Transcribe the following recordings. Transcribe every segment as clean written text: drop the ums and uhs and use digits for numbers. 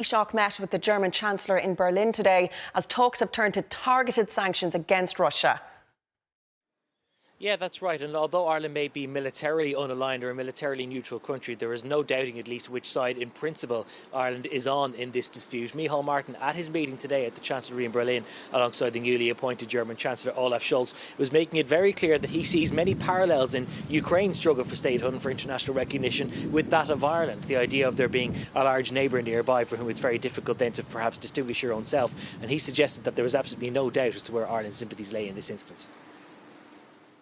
Taoiseach met with the German Chancellor in Berlin today as talks have turned to targeted sanctions against Russia. Yeah, that's right. And although Ireland may be militarily unaligned or a militarily neutral country, there is no doubting at least which side in principle Ireland is on in this dispute. Micheal Martin, at his meeting today at the Chancellery in Berlin, alongside the newly appointed German Chancellor Olaf Scholz, was making it very clear that he sees many parallels in Ukraine's struggle for statehood and for international recognition with that of Ireland. The idea of there being a large neighbour nearby for whom it's very difficult then to perhaps distinguish your own self. And he suggested that there was absolutely no doubt as to where Ireland's sympathies lay in this instance.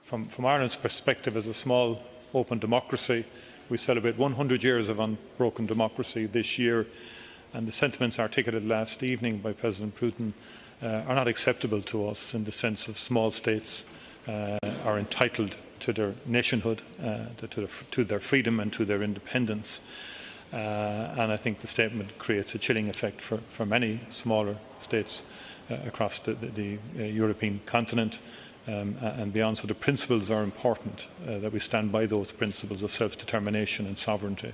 From Ireland's perspective, as a small, open democracy, we celebrate 100 years of unbroken democracy this year, and the sentiments articulated last evening by President Putin are not acceptable to us in the sense of small states are entitled to their nationhood, to their freedom and to their independence. And I think the statement creates a chilling effect for many smaller states across the European continent. And beyond. So the principles are important, that we stand by those principles of self-determination and sovereignty.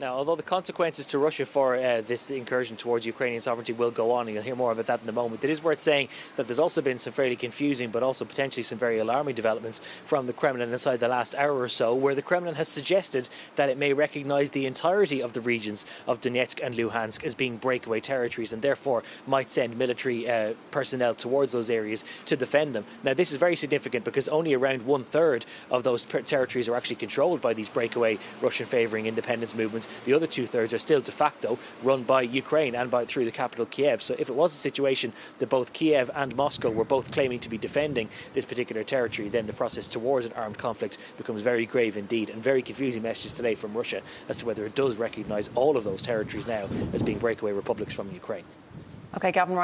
Now, although the consequences to Russia for this incursion towards Ukrainian sovereignty will go on, and you'll hear more about that in a moment, it is worth saying that there's also been some fairly confusing but also potentially some very alarming developments from the Kremlin inside the last hour or so, where the Kremlin has suggested that it may recognise the entirety of the regions of Donetsk and Luhansk as being breakaway territories and therefore might send military personnel towards those areas to defend them. Now, this is very significant because only around 1/3 of those territories are actually controlled by these breakaway Russian-favouring independence movements. The other 2/3 are still de facto run by Ukraine and through the capital Kiev. So if it was a situation that both Kiev and Moscow were both claiming to be defending this particular territory, then the process towards an armed conflict becomes very grave indeed, and very confusing messages today from Russia as to whether it does recognise all of those territories now as being breakaway republics from Ukraine. OK, Gavan.